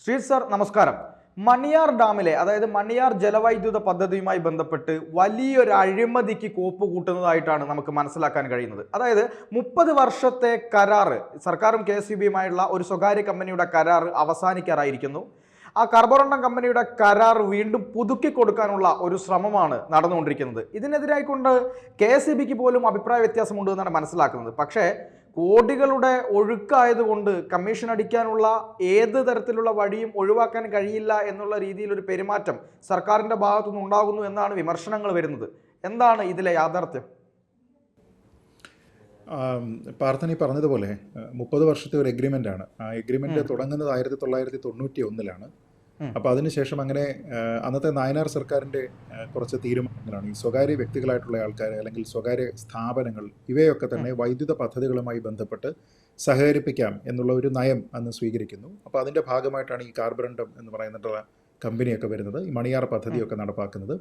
Sreejith sir നമസ്കാരം. മണിയാർ ഡാമിലെ അതായത് മണിയാർ ജലവൈദ്യുത പദ്ധതിയുമായി ബന്ധപ്പെട്ട് വലിയൊരു അഴിമതിക്ക് കോപ്പ് കൂട്ടുന്നതായിട്ടാണ് നമുക്ക് മനസ്സിലാക്കാൻ കഴിയുന്നത്. അതായത് 30 വർഷത്തെ കരാറ് സർക്കാരും KSEBിയുമായുള്ള ഒരു സ്വകാര്യ കമ്പനിയുടെ കരാർ അവസാനിക്കാറായിരിക്കുന്നു. ആ കാർബോറണ്ടം കമ്പനിയുടെ കരാർ വീണ്ടും പുതുക്കി കൊടുക്കാനുള്ള ഒരു ശ്രമമാണ് നടന്നുകൊണ്ടിരിക്കുന്നത്. ഇതിനെതിരായിക്കൊണ്ട് KSEBിക്ക് പോലും അഭിപ്രായ വ്യത്യാസമുണ്ട് എന്നാണ് മനസ്സിലാക്കുന്നത്. പക്ഷേ കോടികളുടെ ഒഴുക്കായതുകൊണ്ട് കമ്മീഷൻ അടിക്കാനുള്ള ഏത് തരത്തിലുള്ള വഴിയും ഒഴിവാക്കാൻ കഴിയില്ല എന്നുള്ള രീതിയിൽ ഒരു പെരുമാറ്റം സർക്കാരിൻ്റെ ഭാഗത്തുനിന്ന് ഉണ്ടാകുന്നു എന്നാണ് വിമർശനങ്ങൾ വരുന്നത്. എന്താണ് ഇതിലെ യാഥാർത്ഥ്യം? പാർത്ഥനി പറഞ്ഞതുപോലെ 30 വർഷത്തെ ഒരു എഗ്രിമെൻ്റ് ആണ്. ആ എഗ്രിമെൻ്റ് തുടങ്ങുന്നത് 1991 അപ്പോൾ അതിനുശേഷം അങ്ങനെ അന്നത്തെ നായനാർ സർക്കാരിൻ്റെ കുറച്ച് തീരുമാനങ്ങളാണ് ഈ സ്വകാര്യ വ്യക്തികളായിട്ടുള്ള ആൾക്കാർ അല്ലെങ്കിൽ സ്വകാര്യ സ്ഥാപനങ്ങൾ ഇവയൊക്കെ തന്നെ വൈദ്യുത പദ്ധതികളുമായി ബന്ധപ്പെട്ട് സഹകരിപ്പിക്കാം എന്നുള്ള ഒരു നയം അന്ന് സ്വീകരിക്കുന്നു. അപ്പോൾ അതിൻ്റെ ഭാഗമായിട്ടാണ് ഈ കാർബറണ്ടം എന്ന് പറയുന്ന കമ്പനിയൊക്കെ വരുന്നത്, ഈ മണിയാർ പദ്ധതിയൊക്കെ നടപ്പാക്കുന്നത്.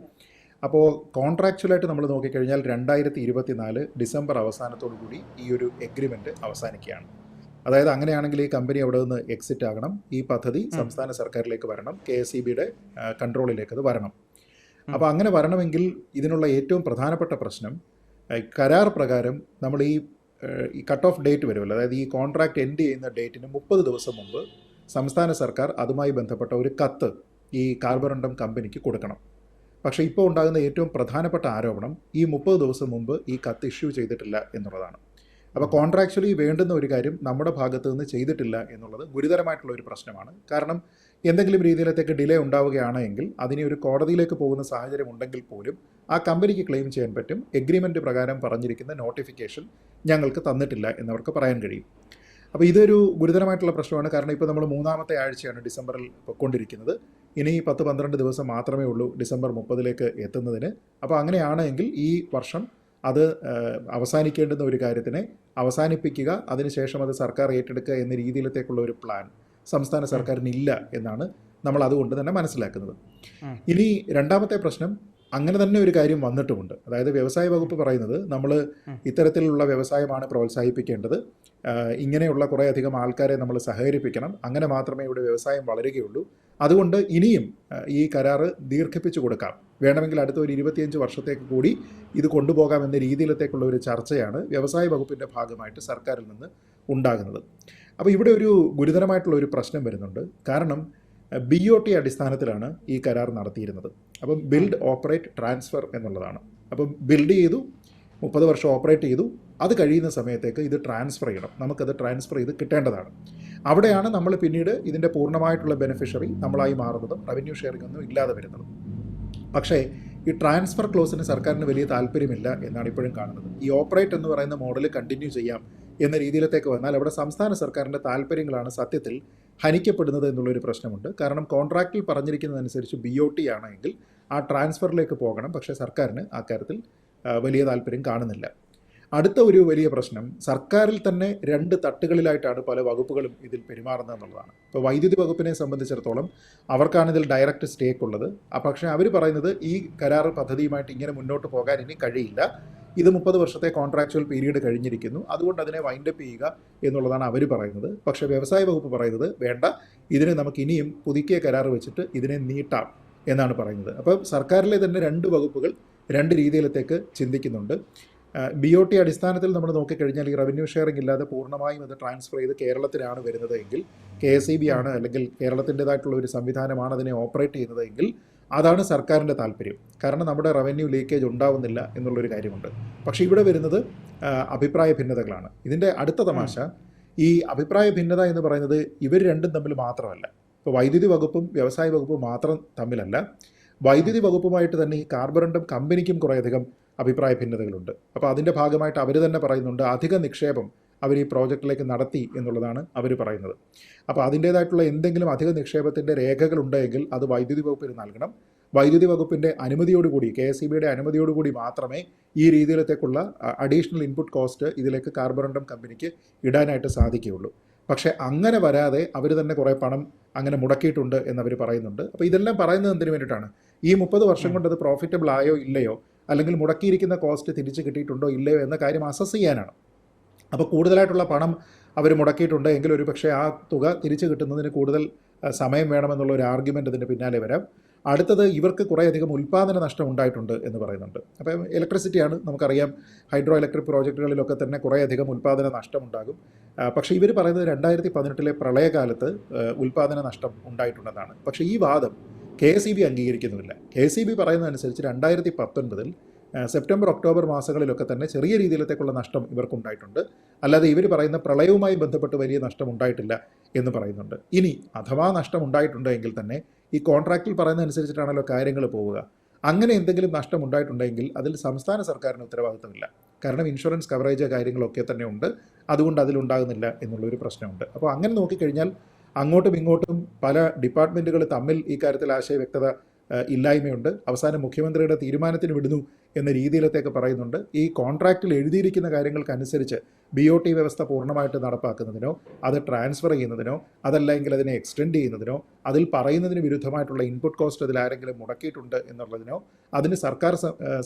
അപ്പോൾ കോൺട്രാക്ച്വലായിട്ട് നമ്മൾ നോക്കിക്കഴിഞ്ഞാൽ 2024 ഡിസംബർ അവസാനത്തോടു കൂടി ഈ ഒരു എഗ്രിമെൻ്റ് അവസാനിക്കുകയാണ്. അതായത് അങ്ങനെയാണെങ്കിൽ ഈ കമ്പനി അവിടെ നിന്ന് എക്സിറ്റ് ആകണം, ഈ പദ്ധതി സംസ്ഥാന സർക്കാരിലേക്ക് വരണം, KSEBിയുടെ കൺട്രോളിലേക്ക് അത് വരണം. അപ്പോൾ അങ്ങനെ വരണമെങ്കിൽ ഇതിനുള്ള ഏറ്റവും പ്രധാനപ്പെട്ട പ്രശ്നം കരാർ പ്രകാരം നമ്മൾ ഈ കട്ട് ഓഫ് ഡേറ്റ് വരുമല്ലോ, അതായത് ഈ കോൺട്രാക്ട് എൻഡ് ചെയ്യുന്ന ഡേറ്റിന് 30 ദിവസം മുമ്പ് സംസ്ഥാന സർക്കാർ അതുമായി ബന്ധപ്പെട്ട ഒരു കത്ത് ഈ കാർബറണ്ടം കമ്പനിക്ക് കൊടുക്കണം. പക്ഷേ ഇപ്പോൾ ഉണ്ടാകുന്ന ഏറ്റവും പ്രധാനപ്പെട്ട ആരോപണം ഈ 30 ദിവസം മുമ്പ് ഈ കത്ത് ഇഷ്യൂ ചെയ്തിട്ടില്ല എന്നുള്ളതാണ്. അപ്പോൾ കോൺട്രാക്ച്വലി വേണ്ടുന്ന ഒരു കാര്യം നമ്മുടെ ഭാഗത്തു നിന്ന് ചെയ്തിട്ടില്ല എന്നുള്ളത് ഗുരുതരമായിട്ടുള്ള ഒരു പ്രശ്നമാണ്. കാരണം എന്തെങ്കിലും രീതിയിലത്തേക്ക് ഡിലേ ഉണ്ടാവുകയാണെങ്കിൽ അതിനെ ഒരു കോടതിയിലേക്ക് പോകുന്ന സാഹചര്യം ഉണ്ടെങ്കിൽ പോലും ആ കമ്പനിക്ക് ക്ലെയിം ചെയ്യാൻ പറ്റും, എഗ്രിമെൻ്റ് പ്രകാരം പറഞ്ഞിരിക്കുന്ന നോട്ടിഫിക്കേഷൻ ഞങ്ങൾക്ക് തന്നിട്ടില്ല എന്നവർക്ക് പറയാൻ കഴിയും. അപ്പോൾ ഇതൊരു ഗുരുതരമായിട്ടുള്ള പ്രശ്നമാണ്. കാരണം ഇപ്പോൾ നമ്മൾ 3ാമത്തെ ആഴ്ചയാണ് ഡിസംബറിൽ പൊയ്ക്കൊണ്ടിരിക്കുന്നത്. ഇനി 10-12 ദിവസം മാത്രമേ ഉള്ളൂ ഡിസംബർ 30 എത്തുന്നതിന്. അപ്പോൾ അങ്ങനെയാണെങ്കിൽ ഈ വർഷം അത് അവസാനിക്കേണ്ടുന്ന ഒരു കാര്യത്തിനെ അവസാനിപ്പിക്കുക, അതിനുശേഷം അത് സർക്കാർ ഏറ്റെടുക്കുക എന്ന രീതിയിലത്തേക്കുള്ള ഒരു പ്ലാൻ സംസ്ഥാന സർക്കാരിനില്ല എന്നാണ് നമ്മൾ അതുകൊണ്ട് തന്നെ മനസ്സിലാക്കുന്നത്. ഇനി രണ്ടാമത്തെ പ്രശ്നം, അങ്ങനെ തന്നെ ഒരു കാര്യം വന്നിട്ടുമുണ്ട്. അതായത് വ്യവസായ വകുപ്പ് പറയുന്നത് നമ്മൾ ഇത്തരത്തിലുള്ള വ്യവസായമാണ് പ്രോത്സാഹിപ്പിക്കേണ്ടത്, ഇങ്ങനെയുള്ള കുറേയധികം ആൾക്കാരെ നമ്മൾ സഹകരിപ്പിക്കണം, അങ്ങനെ മാത്രമേ ഇവിടെ വ്യവസായം വളരുകയുള്ളൂ, അതുകൊണ്ട് ഇനിയും ഈ കരാറ് ദീർഘിപ്പിച്ചു കൊടുക്കാം, വേണമെങ്കിൽ അടുത്ത ഒരു 25 വർഷത്തേക്ക് കൂടി ഇത് കൊണ്ടുപോകാമെന്ന രീതിയിലത്തേക്കുള്ള ഒരു ചർച്ചയാണ് വ്യവസായ വകുപ്പിൻ്റെ ഭാഗമായിട്ട് സർക്കാരിൽ നിന്ന് ഉണ്ടാകുന്നത്. അപ്പോൾ ഇവിടെ ഒരു ഗുരുതരമായിട്ടുള്ള ഒരു പ്രശ്നം വരുന്നുണ്ട്. കാരണം BOT അടിസ്ഥാനത്തിലാണ് ഈ കരാർ നടത്തിയിരുന്നത്. അപ്പം ബിൽഡ് ഓപ്പറേറ്റ് ട്രാൻസ്ഫർ എന്നുള്ളതാണ്. അപ്പം ബിൽഡ് ചെയ്തു, 30 വർഷം ഓപ്പറേറ്റ് ചെയ്തു, അത് കഴിയുന്ന സമയത്തേക്ക് ഇത് ട്രാൻസ്ഫർ ചെയ്യണം, നമുക്കത് ട്രാൻസ്ഫർ ചെയ്ത് കിട്ടേണ്ടതാണ്. അവിടെയാണ് നമ്മൾ പിന്നീട് ഇതിൻ്റെ പൂർണ്ണമായിട്ടുള്ള ബെനിഫിഷ്യറി നമ്മളായി മാറുന്നതും റവന്യൂ ഷെയറിംഗ് ഒന്നും ഇല്ലാതെ വരുന്നതും. പക്ഷേ ഈ ട്രാൻസ്ഫർ ക്ലോസിന് സർക്കാരിന് വലിയ താല്പര്യമില്ല എന്നാണ് ഇപ്പോഴും കാണുന്നത്. ഈ ഓപ്പറേറ്റ് എന്ന് പറയുന്ന മോഡൽ കണ്ടിന്യൂ ചെയ്യാം എന്ന രീതിയിലത്തേക്ക് വന്നാൽ അവിടെ സംസ്ഥാന സർക്കാരിൻ്റെ താല്പര്യങ്ങളാണ് സത്യത്തിൽ ഹനിക്കപ്പെടുന്നത് എന്നുള്ളൊരു പ്രശ്നമുണ്ട്. കാരണം കോൺട്രാക്റ്റിൽ പറഞ്ഞിരിക്കുന്നതനുസരിച്ച് BOT ആണെങ്കിൽ ആ ട്രാൻസ്ഫറിലേക്ക് പോകണം, പക്ഷേ സർക്കാരിന് ആ കാര്യത്തിൽ വലിയ താല്പര്യം കാണുന്നില്ല. അടുത്ത ഒരു വലിയ പ്രശ്നം, സർക്കാരിൽ തന്നെ 2 തട്ടുകളിലായിട്ടാണ് പല വകുപ്പുകളും ഇതിൽ പെരുമാറുന്നത് എന്നുള്ളതാണ്. ഇപ്പോൾ വൈദ്യുതി വകുപ്പിനെ സംബന്ധിച്ചിടത്തോളം അവർക്കാണ് ഇതിൽ ഡയറക്റ്റ് സ്റ്റേക്ക് ഉള്ളത്. പക്ഷേ അവർ പറയുന്നത് ഈ കരാർ പദ്ധതിയുമായിട്ട് ഇങ്ങനെ മുന്നോട്ട് പോകാൻ ഇനി കഴിയില്ല, ഇത് 30 വർഷത്തെ കോൺട്രാക്ച്വൽ പീരീഡ് കഴിഞ്ഞിരിക്കുന്നു, അതുകൊണ്ട് അതിനെ വൈൻഡപ്പ് ചെയ്യുക എന്നുള്ളതാണ് അവർ പറയുന്നത്. പക്ഷേ വ്യവസായ വകുപ്പ് പറയുന്നത് വേണ്ട, ഇതിനെ നമുക്ക് ഇനിയും പുതുക്കിയ കരാർ വെച്ചിട്ട് ഇതിനെ നീട്ടാം എന്നാണ് പറയുന്നത്. അപ്പോൾ സർക്കാരിലെ തന്നെ 2 വകുപ്പുകൾ 2 രീതിയിലത്തേക്ക് ചിന്തിക്കുന്നുണ്ട്. BOT അടിസ്ഥാനത്തിൽ നമ്മൾ നോക്കിക്കഴിഞ്ഞാൽ ഈ റവന്യൂ ഷെയറിംഗ് ഇല്ലാതെ പൂർണ്ണമായും അത് ട്രാൻസ്ഫർ ചെയ്ത് കേരളത്തിലാണ് വരുന്നത് എങ്കിൽ, KSEB ആണ് അല്ലെങ്കിൽ കേരളത്തിൻ്റെതായിട്ടുള്ള ഒരു സംവിധാനമാണ് അതിനെ ഓപ്പറേറ്റ് ചെയ്യുന്നത് എങ്കിൽ അതാണ് സർക്കാരിൻ്റെ താല്പര്യം. കാരണം നമ്മുടെ റവന്യൂ ലീക്കേജ് ഉണ്ടാവുന്നില്ല എന്നുള്ളൊരു കാര്യമുണ്ട്. പക്ഷേ ഇവിടെ വരുന്നത് അഭിപ്രായ ഭിന്നതകളാണ്. ഇതിൻ്റെ അടുത്ത തമാശ, ഈ അഭിപ്രായ ഭിന്നത എന്ന് പറയുന്നത് ഇവർ രണ്ടും തമ്മിൽ മാത്രമല്ല. ഇപ്പോൾ വൈദ്യുതി വകുപ്പും വ്യവസായ വകുപ്പും മാത്രം തമ്മിലല്ല, വൈദ്യുതി വകുപ്പുമായിട്ട് തന്നെ ഈ കാർബറണ്ടം കമ്പനിക്കും കുറേയധികം അഭിപ്രായ ഭിന്നതകളുണ്ട്. അപ്പോൾ അതിൻ്റെ ഭാഗമായിട്ട് അവർ തന്നെ പറയുന്നുണ്ട് അധിക നിക്ഷേപം അവർ ഈ പ്രോജക്റ്റിലേക്ക് നടത്തി എന്നുള്ളതാണ് അവർ പറയുന്നത്. അപ്പോൾ അതിൻ്റേതായിട്ടുള്ള എന്തെങ്കിലും അധിക നിക്ഷേപത്തിൻ്റെ രേഖകളുണ്ടെങ്കിൽ അത് വൈദ്യുതി വകുപ്പിന് നൽകണം. വൈദ്യുതി വകുപ്പിൻ്റെ അനുമതിയോടുകൂടി, KSEBിയുടെ അനുമതിയോടുകൂടി മാത്രമേ ഈ രീതിയിലത്തേക്കുള്ള അഡീഷണൽ ഇൻപുട്ട് കോസ്റ്റ് ഇതിലേക്ക് കാർബറണ്ടം കമ്പനിക്ക് ഇടാനായിട്ട് സാധിക്കുകയുള്ളൂ. പക്ഷേ അങ്ങനെ വരാതെ അവർ തന്നെ കുറേ പണം അങ്ങനെ മുടക്കിയിട്ടുണ്ട് എന്നവർ പറയുന്നുണ്ട്. അപ്പോൾ ഇതെല്ലാം പറയുന്നത് എന്തിനു വേണ്ടിയിട്ടാണ്? ഈ 30 വർഷം കൊണ്ട് അത് പ്രോഫിറ്റബിൾ ആയോ ഇല്ലയോ, അല്ലെങ്കിൽ മുടക്കിയിരിക്കുന്ന കോസ്റ്റ് തിരിച്ച് കിട്ടിയിട്ടുണ്ടോ ഇല്ലയോ എന്ന കാര്യം അസസ് ചെയ്യാനാണ്. അപ്പോൾ കൂടുതലായിട്ടുള്ള പണം അവർ മുടക്കിയിട്ടുണ്ട് എങ്കിൽ ഒരു പക്ഷേ ആ തുക തിരിച്ചു കിട്ടുന്നതിന് കൂടുതൽ സമയം വേണമെന്നുള്ള ഒരു ആർഗ്യുമെൻ്റ് അതിൻ്റെ പിന്നാലെ വരാം. അടുത്തത്, ഇവർക്ക് കുറേയധികം ഉൽപ്പാദന നഷ്ടം ഉണ്ടായിട്ടുണ്ട് എന്ന് പറയുന്നുണ്ട്. അപ്പം ഇലക്ട്രിസിറ്റിയാണ്, നമുക്കറിയാം ഹൈഡ്രോ ഇലക്ട്രിക് പ്രോജക്റ്റുകളിലൊക്കെ തന്നെ കുറേയധികം ഉൽപ്പാദന നഷ്ടമുണ്ടാകും. പക്ഷേ ഇവർ പറയുന്നത് 2018 പ്രളയകാലത്ത് ഉൽപ്പാദന നഷ്ടം ഉണ്ടായിട്ടുണ്ടെന്നാണ്. പക്ഷേ ഈ വാദം KSEB അംഗീകരിക്കുന്നുമില്ല. KSEB പറയുന്നതനുസരിച്ച് 2019 സെപ്റ്റംബർ ഒക്ടോബർ മാസങ്ങളിലൊക്കെ തന്നെ ചെറിയ രീതിയിലത്തേക്കുള്ള നഷ്ടം ഇവർക്കുണ്ടായിട്ടുണ്ട്. അല്ലാതെ ഇവർ പറയുന്ന പ്രളയവുമായി ബന്ധപ്പെട്ട് വലിയ നഷ്ടം ഉണ്ടായിട്ടില്ല എന്ന് പറയുന്നുണ്ട്. ഇനി അഥവാ നഷ്ടം ഉണ്ടായിട്ടുണ്ടെങ്കിൽ തന്നെ ഈ കോൺട്രാക്റ്റിൽ പറയുന്നതനുസരിച്ചിട്ടാണല്ലോ കാര്യങ്ങൾ പോവുക. അങ്ങനെ എന്തെങ്കിലും നഷ്ടം ഉണ്ടായിട്ടുണ്ടെങ്കിൽ അതിൽ സംസ്ഥാന സർക്കാരിന് ഉത്തരവാദിത്തമില്ല. കാരണം ഇൻഷുറൻസ് കവറേജ് കാര്യങ്ങളൊക്കെ തന്നെ ഉണ്ട്, അതുകൊണ്ട് അതിലുണ്ടാകുന്നില്ല എന്നുള്ളൊരു പ്രശ്നമുണ്ട്. അപ്പോൾ അങ്ങനെ നോക്കിക്കഴിഞ്ഞാൽ അങ്ങോട്ടും ഇങ്ങോട്ടും പല ഡിപ്പാർട്ട്മെൻറ്റുകൾ തമ്മിൽ ഈ കാര്യത്തിൽ ആശയ വ്യക്തത ഇല്ലായ്മയുണ്ട്. അവസാനം മുഖ്യമന്ത്രിയുടെ തീരുമാനത്തിന് വിടുന്നു എന്ന രീതിയിലത്തേക്ക് പറയുന്നുണ്ട്. ഈ കോൺട്രാക്റ്റിൽ എഴുതിയിരിക്കുന്ന കാര്യങ്ങൾക്കനുസരിച്ച് BOT വ്യവസ്ഥ പൂർണ്ണമായിട്ട് നടപ്പാക്കുന്നതിനോ അത് ട്രാൻസ്ഫർ ചെയ്യുന്നതിനോ അതല്ലെങ്കിൽ അതിനെ എക്സ്റ്റെൻഡ് ചെയ്യുന്നതിനോ അതിൽ പറയുന്നതിന് വിരുദ്ധമായിട്ടുള്ള ഇൻപുട്ട് കോസ്റ്റ് അതിൽ ആരെങ്കിലും മുടക്കിയിട്ടുണ്ട് എന്നുള്ളതിനോ അതിന് സർക്കാർ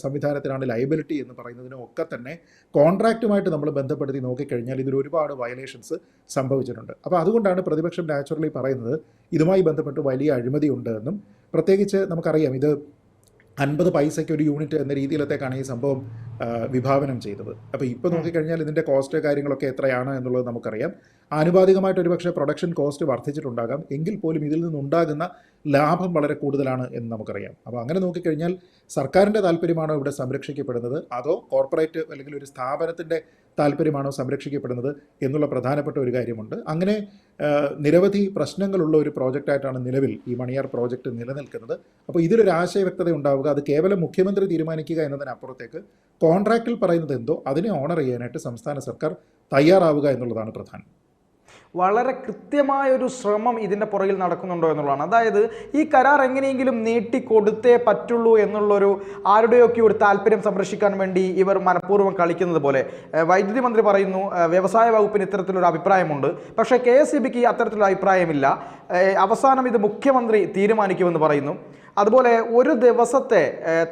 സംവിധാനത്തിനാണ് ലയബിലിറ്റി എന്ന് പറയുന്നതിനോ ഒക്കെ തന്നെ കോൺട്രാക്റ്റുമായിട്ട് നമ്മൾ ബന്ധപ്പെടുത്തി നോക്കിക്കഴിഞ്ഞാൽ ഇതിൽ ഒരുപാട് വയലേഷൻസ് സംഭവിച്ചിട്ടുണ്ട്. അപ്പോൾ അതുകൊണ്ടാണ് പ്രതിപക്ഷം നാച്ചുറലി പറയുന്നത് ഇതുമായി ബന്ധപ്പെട്ട് വലിയ അഴിമതി ഉണ്ട് എന്നും. പ്രത്യേകിച്ച് നമുക്കറിയാം ഇത് 50 പൈസയ്ക്ക് ഒരു യൂണിറ്റ് എന്ന രീതിയിലത്തേക്കാണ് ഈ സംഭവം വിഭാവനം ചെയ്തത്. അപ്പോൾ ഇപ്പോൾ നോക്കിക്കഴിഞ്ഞാൽ ഇതിൻ്റെ കോസ്റ്റ് കാര്യങ്ങളൊക്കെ എത്രയാണ് എന്നുള്ളത് നമുക്കറിയാം. ആനുപാതികമായിട്ട് ഒരുപക്ഷെ പ്രൊഡക്ഷൻ കോസ്റ്റ് വർദ്ധിച്ചിട്ടുണ്ടാകാം, എങ്കിൽ പോലും ഇതിൽ നിന്നുണ്ടാകുന്ന ലാഭം വളരെ കൂടുതലാണ് എന്ന് നമുക്കറിയാം. അപ്പോൾ അങ്ങനെ നോക്കിക്കഴിഞ്ഞാൽ സർക്കാരിൻ്റെ താല്പര്യമാണോ ഇവിടെ സംരക്ഷിക്കപ്പെടുന്നത് അതോ കോർപ്പറേറ്റ് അല്ലെങ്കിൽ ഒരു സ്ഥാപനത്തിൻ്റെ താല്പര്യമാണോ സംരക്ഷിക്കപ്പെടുന്നത് എന്നുള്ള പ്രധാനപ്പെട്ട ഒരു കാര്യമുണ്ട്. അങ്ങനെ നിരവധി പ്രശ്നങ്ങളുള്ള ഒരു പ്രോജക്റ്റായിട്ടാണ് നിലവിൽ ഈ മണിയാർ പ്രോജക്റ്റ് നിലനിൽക്കുന്നത്. അപ്പോൾ ഇതിലൊരു ആശയ വ്യക്തത ഉണ്ടാവുക, അത് കേവലം മുഖ്യമന്ത്രി തീരുമാനിക്കുക എന്നതിനപ്പുറത്തേക്ക് കോൺട്രാക്റ്റിൽ പറയുന്നത് എന്തോ അതിനെ ഓണർ ചെയ്യാനായിട്ട് സംസ്ഥാന സർക്കാർ തയ്യാറാവുക എന്നുള്ളതാണ് പ്രധാനം. വളരെ കൃത്യമായൊരു ശ്രമം ഇതിൻ്റെ പുറകിൽ നടക്കുന്നുണ്ടോ എന്നുള്ളതാണ്. അതായത് ഈ കരാർ എങ്ങനെയെങ്കിലും നീട്ടിക്കൊടുത്തേ പറ്റുള്ളൂ എന്നുള്ളൊരു ആരുടെയൊക്കെ ഒരു താല്പര്യം സംരക്ഷിക്കാൻ വേണ്ടി ഇവർ മനഃപൂർവ്വം കളിക്കുന്നത് പോലെ. വൈദ്യുതി മന്ത്രി പറയുന്നു വ്യവസായ വകുപ്പിന് ഇത്തരത്തിലൊരു അഭിപ്രായമുണ്ട്, പക്ഷേ KSEBക്ക് അത്തരത്തിലൊരു അഭിപ്രായമില്ല. അവസാനം ഇത് മുഖ്യമന്ത്രി തീരുമാനിക്കുമെന്ന് പറയുന്നു. അതുപോലെ ഒരു ദിവസത്തെ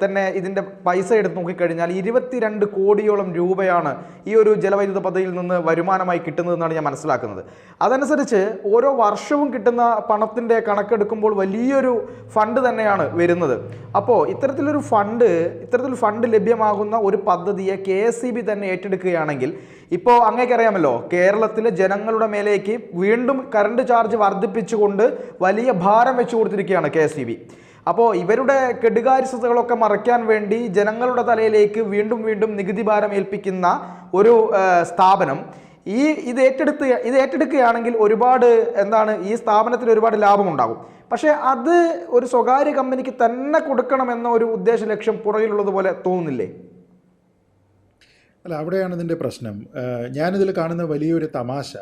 തന്നെ ഇതിൻ്റെ പൈസ എടുത്ത് നോക്കിക്കഴിഞ്ഞാൽ 22 കോടിയോളം രൂപയാണ് ഈ ഒരു ജലവൈദ്യുത പദ്ധതിയിൽ നിന്ന് വരുമാനമായി കിട്ടുന്നതെന്നാണ് ഞാൻ മനസ്സിലാക്കുന്നത്. അതനുസരിച്ച് ഓരോ വർഷവും കിട്ടുന്ന പണത്തിൻ്റെ കണക്കെടുക്കുമ്പോൾ വലിയൊരു ഫണ്ട് തന്നെയാണ് വരുന്നത്. അപ്പോൾ ഇത്തരത്തിലൊരു ഫണ്ട് ലഭ്യമാകുന്ന ഒരു പദ്ധതിയെ KSEB തന്നെ ഏറ്റെടുക്കുകയാണെങ്കിൽ, ഇപ്പോൾ അങ്ങേക്കറിയാമല്ലോ കേരളത്തിലെ ജനങ്ങളുടെ മേലേക്ക് വീണ്ടും കറണ്ട് ചാർജ് വർദ്ധിപ്പിച്ചുകൊണ്ട് വലിയ ഭാരം വെച്ചു കൊടുത്തിരിക്കുകയാണ് KSEB. അപ്പോൾ ഇവരുടെ കെടുകാര്യസ്ഥതകളൊക്കെ മറയ്ക്കാൻ വേണ്ടി ജനങ്ങളുടെ തലയിലേക്ക് വീണ്ടും വീണ്ടും നികുതി ഭാരം ഏൽപ്പിക്കുന്ന ഒരു സ്ഥാപനം ഇത് ഏറ്റെടുക്കുകയാണെങ്കിൽ ഒരുപാട് ഈ സ്ഥാപനത്തിന് ഒരുപാട് ലാഭമുണ്ടാകും. പക്ഷേ അത് ഒരു സ്വകാര്യ കമ്പനിക്ക് തന്നെ കൊടുക്കണമെന്ന ഒരു ഉദ്ദേശ ലക്ഷ്യം പുറകിലുള്ളതുപോലെ തോന്നുന്നില്ലേ? അല്ല, അവിടെയാണ് ഇതിൻ്റെ പ്രശ്നം. ഞാനിതിൽ കാണുന്ന വലിയൊരു തമാശ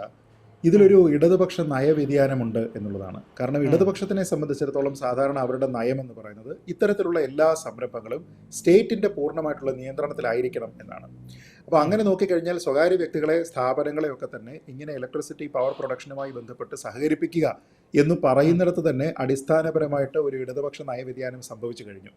ഇതിലൊരു ഇടതുപക്ഷ നയവ്യതിയാനമുണ്ട് എന്നുള്ളതാണ്. കാരണം ഇടതുപക്ഷത്തിനെ സംബന്ധിച്ചിടത്തോളം സാധാരണ അവരുടെ നയം എന്ന് പറയുന്നത് ഇത്തരത്തിലുള്ള എല്ലാ സംരംഭങ്ങളും സ്റ്റേറ്റിൻ്റെ പൂർണ്ണമായിട്ടുള്ള നിയന്ത്രണത്തിലായിരിക്കണം എന്നാണ്. അപ്പോൾ അങ്ങനെ നോക്കിക്കഴിഞ്ഞാൽ സ്വകാര്യ വ്യക്തികളെ സ്ഥാപനങ്ങളെയൊക്കെ തന്നെ ഇങ്ങനെ ഇലക്ട്രിസിറ്റി പവർ പ്രൊഡക്ഷനുമായി ബന്ധപ്പെട്ട് സഹകരിപ്പിക്കുക എന്ന് പറയുന്നിടത്ത് തന്നെ അടിസ്ഥാനപരമായിട്ട് ഒരു ഇടതുപക്ഷ നയവ്യതിയാനം സംഭവിച്ചു കഴിഞ്ഞു.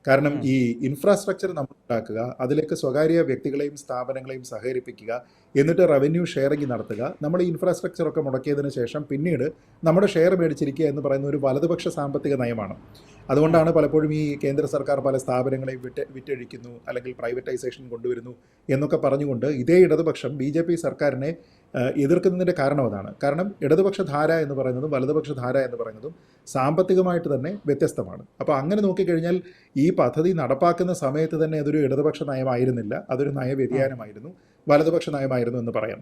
കാരണം ഈ ഇൻഫ്രാസ്ട്രക്ചർ നമ്മൾ ഉണ്ടാക്കുക, അതിലേക്ക് സ്വകാര്യ വ്യക്തികളെയും സ്ഥാപനങ്ങളെയും സഹകരിപ്പിക്കുക, എന്നിട്ട് റവന്യൂ ഷെയറിംഗ് നടത്തുക, നമ്മൾ ഈ ഇൻഫ്രാസ്ട്രക്ചറൊക്കെ മുടക്കിയതിന് ശേഷം പിന്നീട് നമ്മുടെ ഷെയർ മേടിച്ചിരിക്കുക എന്ന് പറയുന്ന ഒരു വലതുപക്ഷ സാമ്പത്തിക നയമാണ്. അതുകൊണ്ടാണ് പലപ്പോഴും ഈ കേന്ദ്ര സർക്കാർ പല സ്ഥാപനങ്ങളെയും വിറ്റഴിക്കുന്നു അല്ലെങ്കിൽ പ്രൈവറ്റൈസേഷൻ കൊണ്ടുവരുന്നു എന്നൊക്കെ പറഞ്ഞുകൊണ്ട് ഇതേ ഇടതുപക്ഷം BJP സർക്കാരിനെ എതിർക്കുന്നതിൻ്റെ കാരണം അതാണ്. കാരണം ഇടതുപക്ഷ ധാര എന്ന് പറയുന്നതും വലതുപക്ഷ ധാര എന്ന് പറയുന്നതും സാമ്പത്തികമായിട്ട് തന്നെ വ്യത്യസ്തമാണ്. അപ്പോൾ അങ്ങനെ നോക്കിക്കഴിഞ്ഞാൽ ഈ പദ്ധതി നടപ്പാക്കുന്ന സമയത്ത് തന്നെ അതൊരു ഇടതുപക്ഷ നയമായിരുന്നില്ല, അതൊരു നയവ്യതിയാനമായിരുന്നു, വലതുപക്ഷ നയമായിരുന്നു എന്ന് പറയാം.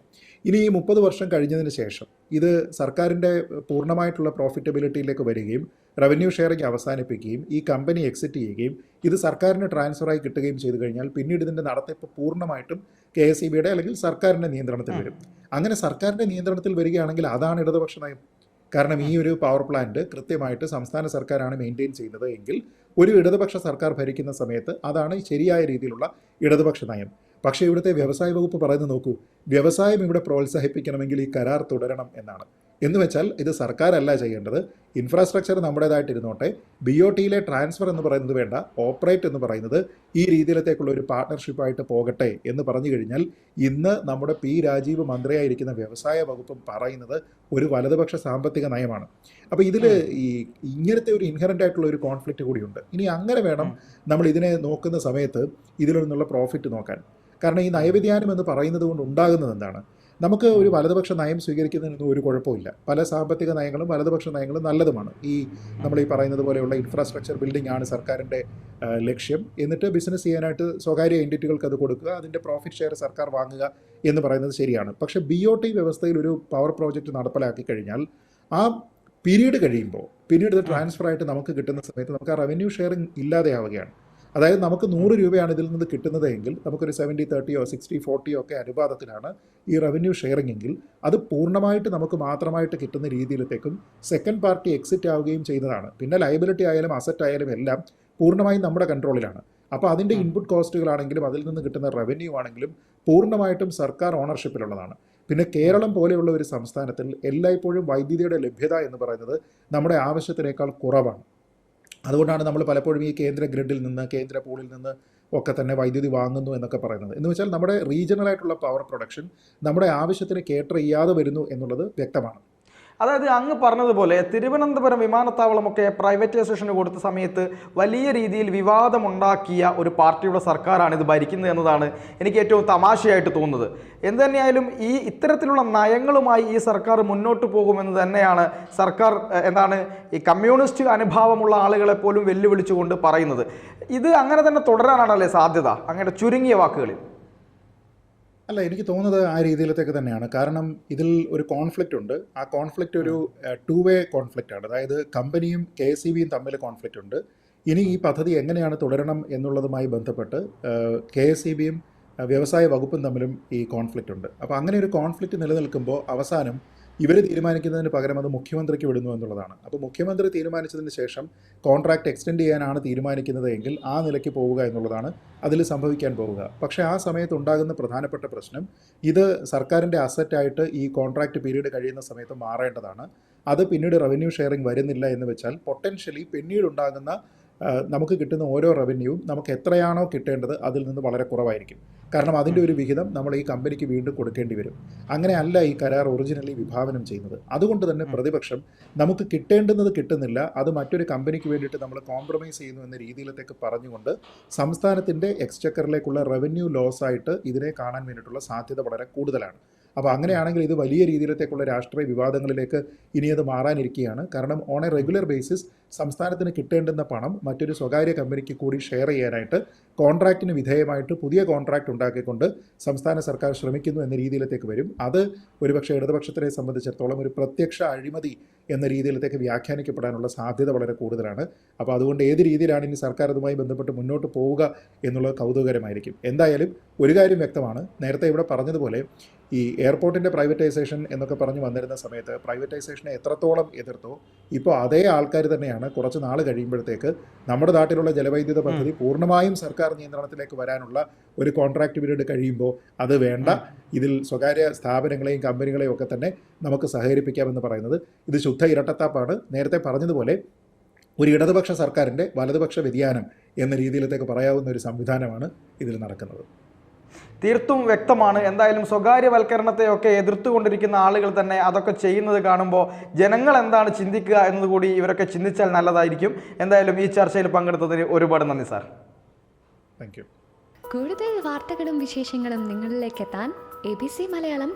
ഇനി ഈ 30 വർഷം കഴിഞ്ഞതിന് ശേഷം ഇത് സർക്കാരിൻ്റെ പൂർണ്ണമായിട്ടുള്ള പ്രോഫിറ്റബിലിറ്റിയിലേക്ക് വരികയും റവന്യൂ ഷെയറിംഗ് അവസാനിപ്പിക്കുകയും ഈ കമ്പനി എക്സിറ്റ് ചെയ്യുകയും ഇത് സർക്കാരിന് ട്രാൻസ്ഫറായി കിട്ടുകയും ചെയ്തു കഴിഞ്ഞാൽ പിന്നീട് ഇതിൻ്റെ നടത്തിപ്പ് പൂർണ്ണമായിട്ടും KSEBയുടെ അല്ലെങ്കിൽ സർക്കാരിൻ്റെ നിയന്ത്രണത്തിൽ വരും. അങ്ങനെ സർക്കാരിൻ്റെ നിയന്ത്രണത്തിൽ വരികയാണെങ്കിൽ അതാണ് ഇടതുപക്ഷ നയം. കാരണം ഈ ഒരു പവർ പ്ലാന്റ് കൃത്യമായിട്ട് സംസ്ഥാന സർക്കാരാണ് മെയിൻറ്റെയിൻ ചെയ്യുന്നത് എങ്കിൽ ഒരു ഇടതുപക്ഷ സർക്കാർ ഭരിക്കുന്ന സമയത്ത് അതാണ് ശരിയായ രീതിയിലുള്ള ഇടതുപക്ഷ നയം. പക്ഷേ ഇവിടുത്തെ വ്യവസായ വകുപ്പ് പറയുന്നത് നോക്കൂ, വ്യവസായം ഇവിടെ പ്രോത്സാഹിപ്പിക്കണമെങ്കിൽ ഈ കരാർ തുടരണം എന്നാണ്. എന്ന് വെച്ചാൽ ഇത് സർക്കാരല്ല ചെയ്യേണ്ടത്, ഇൻഫ്രാസ്ട്രക്ചർ നമ്മുടേതായിട്ടിരുന്നോട്ടെ, BOTയിലെ ട്രാൻസ്ഫർ എന്ന് പറയുന്നത് വേണ്ട, ഓപ്പറേറ്റ് എന്ന് പറയുന്നത് ഈ രീതിയിലത്തേക്കുള്ള ഒരു പാർട്ട്ണർഷിപ്പായിട്ട് പോകട്ടെ എന്ന് പറഞ്ഞു കഴിഞ്ഞാൽ ഇന്ന് നമ്മുടെ രാജീവ് മന്ത്രിയായിരിക്കുന്ന വ്യവസായ വകുപ്പും പറയുന്നത് ഒരു വലതുപക്ഷ സാമ്പത്തിക നയമാണ്. അപ്പോൾ ഇതിൽ ഇങ്ങനത്തെ ഒരു ഇൻഹറൻ്റ് ആയിട്ടുള്ള ഒരു കോൺഫ്ലിക്റ്റ് കൂടിയുണ്ട്. ഇനി അങ്ങനെ വേണം നമ്മൾ ഇതിനെ നോക്കുന്ന സമയത്ത് ഇതിൽ നിന്നുള്ള പ്രോഫിറ്റ് നോക്കാൻ. കാരണം ഈ നയവ്യതിയാനം എന്ന് പറയുന്നത് കൊണ്ട് ഉണ്ടാകുന്നത് എന്താണ്? നമുക്ക് ഒരു വലതുപക്ഷ നയം സ്വീകരിക്കുന്നതിനൊന്നും ഒരു കുഴപ്പമില്ല. പല സാമ്പത്തിക നയങ്ങളും വലതുപക്ഷ നയങ്ങളും നല്ലതുമാണ്. നമ്മൾ ഈ പറയുന്നത് പോലെയുള്ള ഇൻഫ്രാസ്ട്രക്ചർ ബിൽഡിംഗ് ആണ് സർക്കാരിൻ്റെ ലക്ഷ്യം. എന്നിട്ട് ബിസിനസ് ചെയ്യാനായിട്ട് സ്വകാര്യ എൻറ്റിറ്റികൾക്ക് അത് കൊടുക്കുക, അതിൻ്റെ പ്രോഫിറ്റ് ഷെയർ സർക്കാർ വാങ്ങുക എന്ന് പറയുന്നത് ശരിയാണ്. പക്ഷേ BOT വ്യവസ്ഥയിൽ ഒരു പവർ പ്രോജക്റ്റ് നടപ്പിലാക്കി കഴിഞ്ഞാൽ ആ പീരീഡ് കഴിയുമ്പോൾ പിന്നീട് ഇത് ട്രാൻസ്ഫർ ആയിട്ട് നമുക്ക് കിട്ടുന്ന സമയത്ത് നമുക്ക് ആ റവന്യൂ ഷെയറിംഗ് ഇല്ലാതെയാവുകയാണ്. അതായത് നമുക്ക് 100 രൂപയാണ് ഇതിൽ നിന്ന് കിട്ടുന്നത് എങ്കിൽ നമുക്കൊരു 70-30 60-40 ഒക്കെ അനുപാതത്തിലാണ് ഈ റവന്യൂ ഷെയറിംഗ് എങ്കിൽ അത് പൂർണ്ണമായിട്ട് നമുക്ക് മാത്രമായിട്ട് കിട്ടുന്ന രീതിയിലത്തേക്കും സെക്കൻഡ് പാർട്ടി എക്സിറ്റ് ആവുകയും ചെയ്യുന്നതാണ്. പിന്നെ ലയബിലിറ്റി ആയാലും അസറ്റ് ആയാലും എല്ലാം പൂർണ്ണമായും നമ്മുടെ കൺട്രോളിലാണ്. അപ്പോൾ അതിൻ്റെ ഇൻപുട്ട് കോസ്റ്റുകളാണെങ്കിലും അതിൽ നിന്ന് കിട്ടുന്ന റവന്യൂ ആണെങ്കിലും പൂർണ്ണമായിട്ടും സർക്കാർ ഓണർഷിപ്പിലുള്ളതാണ്. പിന്നെ കേരളം പോലെയുള്ള ഒരു സംസ്ഥാനത്തിൽ എല്ലായ്പ്പോഴും വൈദ്യുതിയുടെ ലഭ്യത എന്ന് പറയുന്നത് നമ്മുടെ ആവശ്യത്തിനേക്കാൾ കുറവാണ്. അതുകൊണ്ടാണ് നമ്മൾ പലപ്പോഴും ഈ കേന്ദ്ര ഗ്രിഡിൽ നിന്ന്, കേന്ദ്ര പൂളിൽ നിന്ന് ഒക്കെ തന്നെ വൈദ്യുതി വാങ്ങുന്നു എന്നൊക്കെ പറയുന്നത്. എന്ന് വെച്ചാൽ നമ്മുടെ റീജിയണലായിട്ടുള്ള പവർ പ്രൊഡക്ഷൻ നമ്മുടെ ആവശ്യത്തിന് കേറ്റർ ചെയ്യാതെ വരുന്നു എന്നുള്ളത് വ്യക്തമാണ്. അതായത് അങ്ങ് പറഞ്ഞതുപോലെ തിരുവനന്തപുരം വിമാനത്താവളമൊക്കെ പ്രൈവറ്റൈസേഷന് കൊടുത്ത സമയത്ത് വലിയ രീതിയിൽ വിവാദമുണ്ടാക്കിയ ഒരു പാർട്ടിയുടെ സർക്കാരാണ് ഇത് ഭരിക്കുന്നത് എന്നതാണ് എനിക്ക് ഏറ്റവും തമാശയായിട്ട് തോന്നുന്നത്. എന്ത് തന്നെയായാലും ഇത്തരത്തിലുള്ള നയങ്ങളുമായി ഈ സർക്കാർ മുന്നോട്ട് പോകുമെന്ന് തന്നെയാണ് സർക്കാർ ഈ കമ്മ്യൂണിസ്റ്റ് അനുഭാവമുള്ള ആളുകളെ പോലും വെല്ലുവിളിച്ചുകൊണ്ട് പറയുന്നത്. ഇത് അങ്ങനെ തന്നെ തുടരാനാണല്ലേ സാധ്യത, അങ്ങനെ ചുരുങ്ങിയ വാക്കുകളിൽ? അല്ല, എനിക്ക് തോന്നുന്നത് ആ രീതിയിലത്തേക്ക് തന്നെയാണ്. കാരണം ഇതിൽ ഒരു കോൺഫ്ലിക്റ്റ് ഉണ്ട്. ആ കോൺഫ്ലിക്റ്റ് ഒരു 2-way കോൺഫ്ലിക്റ്റ് ആണ്. അതായത് കമ്പനിയും KSEBയും തമ്മിൽ കോൺഫ്ലിക്റ്റ് ഉണ്ട്. ഇനി ഈ പദ്ധതി എങ്ങനെയാണ് തുടരണം എന്നുള്ളതുമായി ബന്ധപ്പെട്ട് KSEBയും വ്യവസായ വകുപ്പും തമ്മിലും ഈ കോൺഫ്ലിക്റ്റ് ഉണ്ട്. അപ്പോൾ അങ്ങനെ ഒരു കോൺഫ്ലിക്റ്റ് നിലനിൽക്കുമ്പോൾ അവസാനം ഇവർ തീരുമാനിക്കുന്നതിന് പകരം അത് മുഖ്യമന്ത്രിക്ക് വിടുന്നു എന്നുള്ളതാണ്. അപ്പോൾ മുഖ്യമന്ത്രി തീരുമാനിച്ചതിന് ശേഷം കോൺട്രാക്റ്റ് എക്സ്റ്റെൻഡ് ചെയ്യാനാണ് തീരുമാനിക്കുന്നത് എങ്കിൽ ആ നിലയ്ക്ക് പോവുക എന്നുള്ളതാണ് അതിൽ സംഭവിക്കാൻ പോവുക. പക്ഷേ ആ സമയത്ത് ഉണ്ടാകുന്ന പ്രധാനപ്പെട്ട പ്രശ്നം ഇത് സർക്കാരിൻ്റെ അസറ്റായിട്ട് ഈ കോൺട്രാക്റ്റ് പീരീഡ് കഴിയുന്ന സമയത്ത് മാറേണ്ടതാണ്. അത് പിന്നീട് റവന്യൂ ഷെയറിംഗ് വരുന്നില്ല എന്ന് വെച്ചാൽ പൊട്ടൻഷ്യലി പിന്നീടുണ്ടാകുന്ന നമുക്ക് കിട്ടുന്ന ഓരോ റവന്യൂവും നമുക്ക് എത്രയാണോ കിട്ടേണ്ടത് അതിൽ നിന്ന് വളരെ കുറവായിരിക്കും. കാരണം അതിൻ്റെ ഒരു വിഹിതം നമ്മൾ ഈ കമ്പനിക്ക് വീണ്ടും കൊടുക്കേണ്ടി വരും. അങ്ങനെയല്ല ഈ കരാർ ഒറിജിനലി വിഭാവനം ചെയ്യുന്നത്. അതുകൊണ്ട് തന്നെ പ്രതിപക്ഷം നമുക്ക് കിട്ടേണ്ടുന്നത് കിട്ടുന്നില്ല, അത് മറ്റൊരു കമ്പനിക്ക് വേണ്ടിയിട്ട് നമ്മൾ കോംപ്രമൈസ് ചെയ്യുന്നു എന്ന രീതിയിലത്തേക്ക് പറഞ്ഞുകൊണ്ട് സംസ്ഥാനത്തിൻ്റെ എക്സ്ചക്കറിലേക്കുള്ള റവന്യൂ ലോസ് ആയിട്ട് ഇതിനെ കാണാൻ വേണ്ടിയിട്ടുള്ള സാധ്യത വളരെ കൂടുതലാണ്. അപ്പോൾ അങ്ങനെയാണെങ്കിൽ ഇത് വലിയ രീതിയിലത്തേക്കുള്ള രാഷ്ട്രീയ വിവാദങ്ങളിലേക്ക് ഇനി അത് മാറാനിരിക്കുകയാണ്. കാരണം ഓൺ എ റെഗുലർ ബേസിസ് സംസ്ഥാനത്തിന് കിട്ടേണ്ടുന്ന പണം മറ്റൊരു സ്വകാര്യ കമ്പനിക്ക് കൂടി ഷെയർ ചെയ്യാനായിട്ട് കോൺട്രാക്റ്റിന് വിധേയമായിട്ട് പുതിയ കോൺട്രാക്റ്റ് ഉണ്ടാക്കിക്കൊണ്ട് സംസ്ഥാന സർക്കാർ ശ്രമിക്കുന്നു എന്ന രീതിയിലത്തേക്ക് വരും. അത് ഒരുപക്ഷെ ഇടതുപക്ഷത്തിനെ സംബന്ധിച്ചിടത്തോളം ഒരു പ്രത്യക്ഷ അഴിമതി എന്ന രീതിയിലത്തേക്ക് വ്യാഖ്യാനിക്കപ്പെടാനുള്ള സാധ്യത വളരെ കൂടുതലാണ്. അപ്പോൾ അതുകൊണ്ട് ഏത് രീതിയിലാണ് ഇനി സർക്കാർ അതുമായി ബന്ധപ്പെട്ട് മുന്നോട്ട് പോവുക എന്നുള്ളത് കൗതുകകരമായിരിക്കും. എന്തായാലും ഒരു കാര്യം വ്യക്തമാണ്, നേരത്തെ ഇവിടെ പറഞ്ഞതുപോലെ ഈ എയർപോർട്ടിൻ്റെ പ്രൈവറ്റൈസേഷൻ എന്നൊക്കെ പറഞ്ഞു വന്നിരുന്ന സമയത്ത് പ്രൈവറ്റൈസേഷനെ എത്രത്തോളം എതിർത്തോ ഇപ്പോൾ അതേ ആൾക്കാർ തന്നെയാണ് കുറച്ച് നാൾ കഴിയുമ്പോഴത്തേക്ക് നമ്മുടെ നാട്ടിലുള്ള ജലവൈദ്യുത പദ്ധതി പൂർണ്ണമായും സർക്കാർ നിയന്ത്രണത്തിലേക്ക് വരാനുള്ള ഒരു കോൺട്രാക്റ്റ് പീരീഡ് കഴിയുമ്പോൾ അത് വേണ്ട, ഇതിൽ സ്വകാര്യ സ്ഥാപനങ്ങളെയും കമ്പനികളെയും ഒക്കെ തന്നെ നമുക്ക് സഹകരിപ്പിക്കാമെന്ന് പറയുന്നത്. ഇത് ശുദ്ധ ഇരട്ടത്താപ്പാണ്. നേരത്തെ പറഞ്ഞതുപോലെ ഒരു ഇടതുപക്ഷ സർക്കാരിൻ്റെ വലതുപക്ഷ വ്യതിയാനം എന്ന രീതിയിലത്തേക്ക് പറയാവുന്ന ഒരു സംവിധാനമാണ് ഇതിൽ നടക്കുന്നത്. തീർത്തും വ്യക്തമാണ്. എന്തായാലും സ്വകാര്യവൽക്കരണത്തെയൊക്കെ എതിർത്തുകൊണ്ടിരിക്കുന്ന ആളുകൾ തന്നെ അതൊക്കെ ചെയ്യുന്നത് കാണുമ്പോൾ ജനങ്ങൾ എന്താണ് ചിന്തിക്കുക എന്നതുകൂടി ഇവരൊക്കെ ചിന്തിച്ചാൽ നല്ലതായിരിക്കും. എന്തായാലും ഈ ചർച്ചയിൽ പങ്കെടുത്തതിന് ഒരുപാട് നന്ദി സാർ. Thank you. കൂടുതൽ വാർത്തകളും വിശേഷങ്ങളും നിങ്ങളിലേക്ക് എത്താൻ ABC മലയാളം